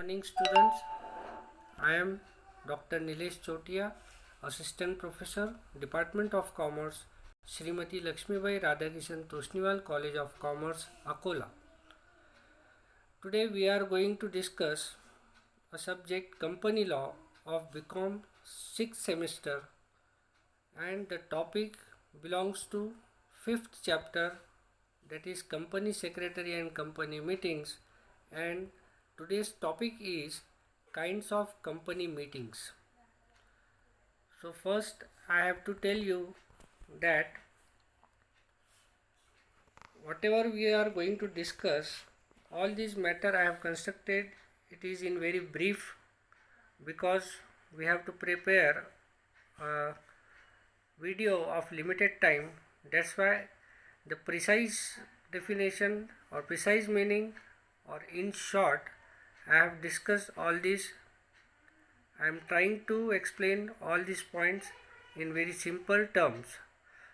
Morning students, I am Dr. Nilesh Chotia, Assistant Professor, Department of Commerce, Srimati Lakshmibai Radhakishan Tosniwal College of Commerce, Akola. Today we are going to discuss a subject Company Law of BCom 6th semester, and the topic belongs to 5th chapter, that is Company Secretary and Company Meetings, and today's topic is kinds of company meetings. So first I have to tell you that whatever we are going to discuss, all this matter I have constructed, it is in very brief, because we have to prepare a video of limited time. That's why the precise definition or precise meaning, or in short, I have discussed all this. I am trying to explain all these points in very simple terms.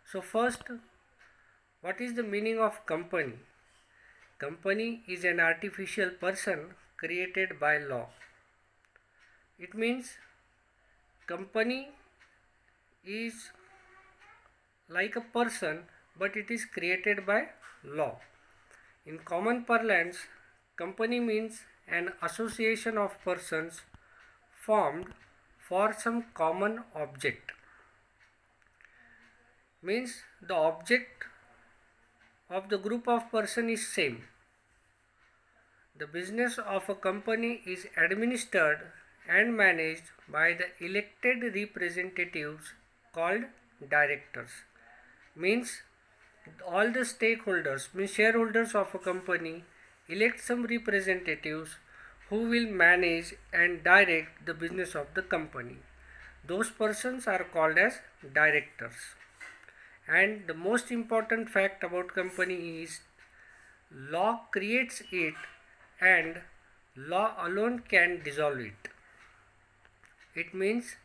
So first, what is the meaning of company? Company is an artificial person created by law. It means company is like a person, but it is created by law. In common parlance, company means an association of persons formed for some common object. Means the object of the group of person is same. The business of a company is administered and managed by the elected representatives called directors. Means all the stakeholders, means shareholders of a company, elect some representatives who will manage and direct the business of the company. Those persons are called as directors. And the most important fact about company is law creates it and law alone can dissolve it. It means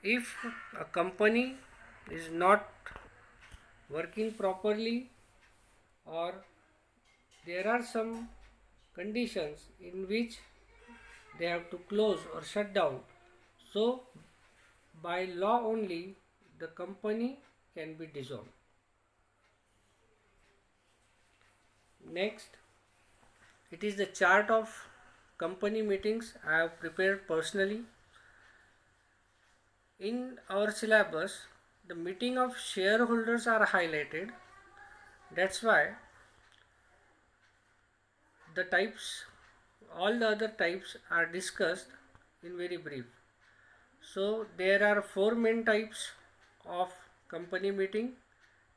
if a company is not working properly, or there are some conditions in which they have to close or shut down, so by law only the company can be dissolved. Next, it is the chart of company meetings I have prepared personally. In our syllabus, the meeting of shareholders are highlighted. That's why the types, all the other types are discussed in very brief. So there are four main types of company meeting,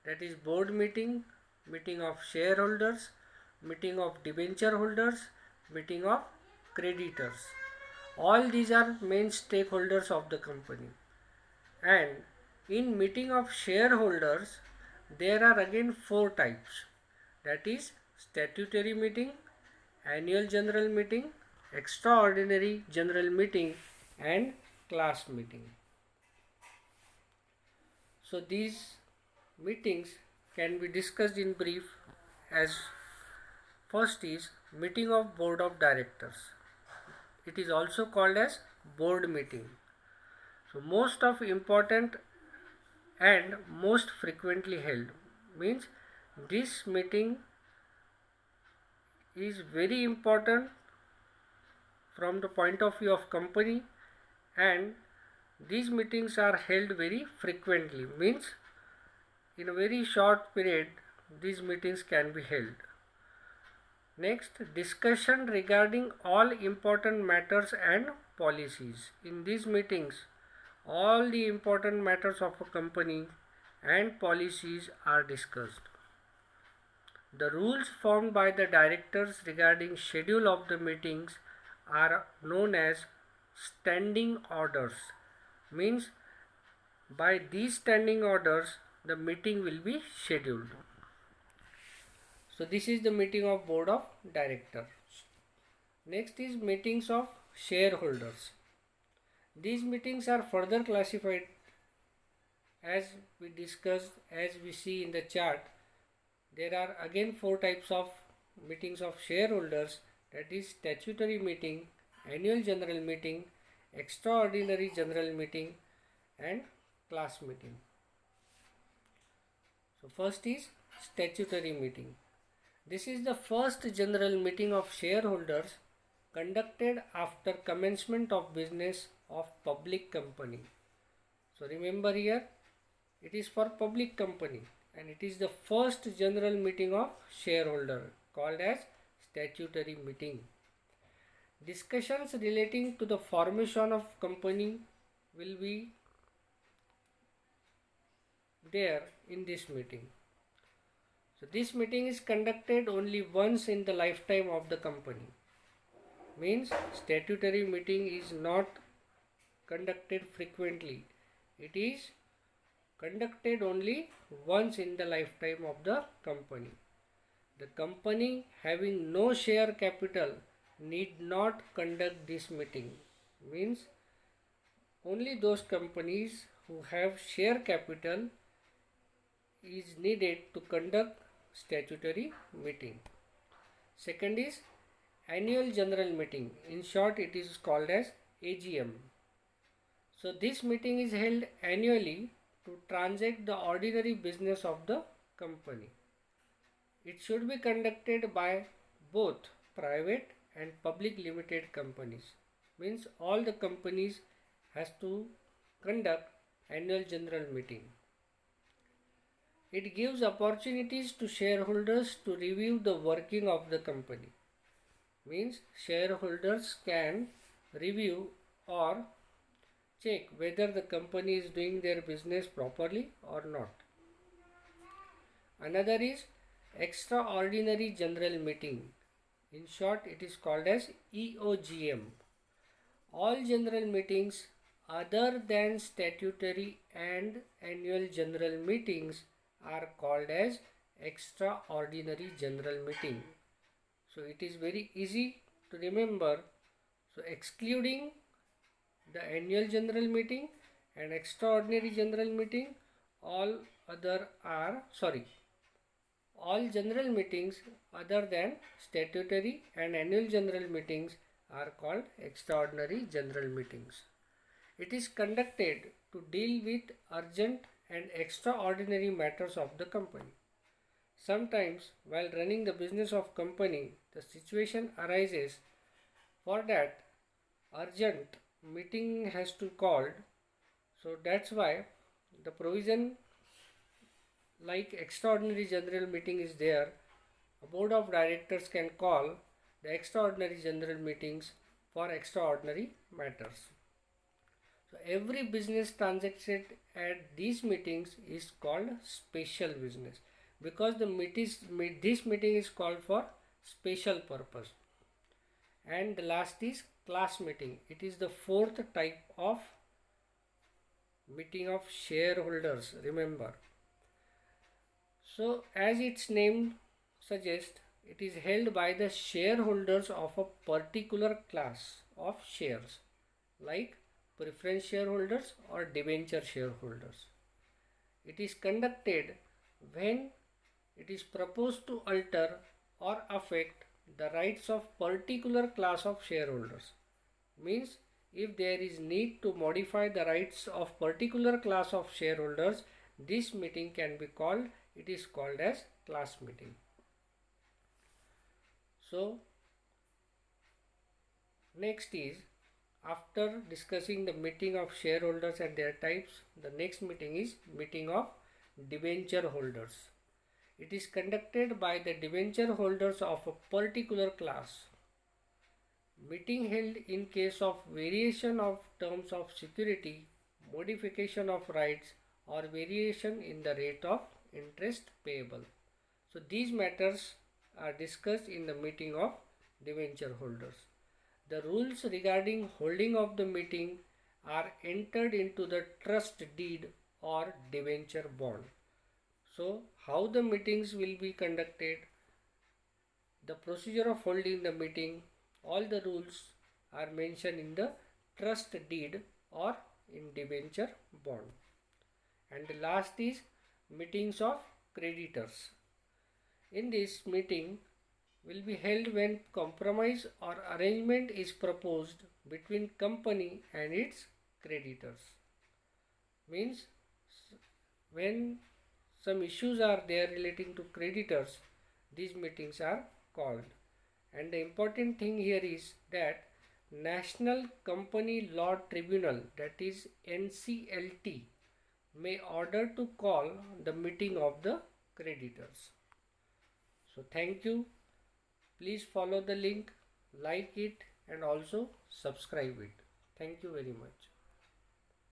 that is board meeting, meeting of shareholders, meeting of debenture holders, meeting of creditors. All these are main stakeholders of the company. And in meeting of shareholders, there are again four types, that is statutory meeting, annual general meeting, extraordinary general meeting, and class meeting. So these meetings can be discussed in brief. As first is meeting of board of directors. It is also called as board meeting. So most of important and most frequently held, means this meeting is very important from the point of view of company, and these meetings are held very frequently, means in a very short period these meetings can be held. Next, discussion regarding all important matters and policies. In these meetings, all the important matters of a company and policies are discussed. The rules formed by the directors regarding schedule of the meetings are known as standing orders. Means by these standing orders the meeting will be scheduled. So this is the meeting of board of directors. Next is meetings of shareholders. These meetings are further classified as we discussed, as we see in the chart. There are again four types of meetings of shareholders, that is statutory meeting, annual general meeting, extraordinary general meeting and class meeting. So first is statutory meeting. This is the first general meeting of shareholders conducted after commencement of business of public company. So remember here, it is for public company and it is the first general meeting of shareholder called as statutory meeting. Discussions relating to the formation of company will be there in this meeting. So this meeting is conducted only once in the lifetime of the company. Means statutory meeting is not conducted frequently. It is conducted only once in the lifetime of the company. The company having no share capital need not conduct this meeting. Means only those companies who have share capital is needed to conduct statutory meeting. Second is annual general meeting. In short, it is called as AGM. So this meeting is held annually to transact the ordinary business of the company. It should be conducted by both private and public limited companies. Means all the companies has to conduct annual general meeting. It gives opportunities to shareholders to review the working of the company. Means shareholders can review or check whether the company is doing their business properly or not. Another is extraordinary general meeting. In short, it is called as EOGM. All general meetings other than statutory and annual general meetings are called as extraordinary general meeting. So it is very easy to remember. So excluding the annual general meeting and extraordinary general meeting, all general meetings other than statutory and annual general meetings are called extraordinary general meetings. It is conducted to deal with urgent and extraordinary matters of the company. Sometimes while running the business of company, the situation arises for that urgent meeting has to called. So that's why the provision like extraordinary general meeting is there. A board of directors can call the extraordinary general meetings for extraordinary matters. So every business transacted at these meetings is called special business because this meeting is called for special purpose. And the last is class meeting. It is the fourth type of meeting of shareholders, remember. So as its name suggests, it is held by the shareholders of a particular class of shares like preference shareholders or debenture shareholders. It is conducted when it is proposed to alter or affect the rights of particular class of shareholders. Means if there is need to modify the rights of particular class of shareholders, this meeting can be called, it is called as class meeting. So next is, after discussing the meeting of shareholders and their types, the next meeting is meeting of debenture holders. It is conducted by the debenture holders of a particular class. Meeting held in case of variation of terms of security, modification of rights or variation in the rate of interest payable. So these matters are discussed in the meeting of debenture holders. The rules regarding holding of the meeting are entered into the trust deed or debenture bond. So how the meetings will be conducted, the procedure of holding the meeting, all the rules are mentioned in the trust deed or in debenture bond. And the last is meetings of creditors. In this meeting, will be held when compromise or arrangement is proposed between company and its creditors. Means when some issues are there relating to creditors, these meetings are called. And the important thing here is that National Company Law Tribunal, that is NCLT, may order to call the meeting of the creditors. So thank you. Please follow the link, like it, and also subscribe it. Thank you very much.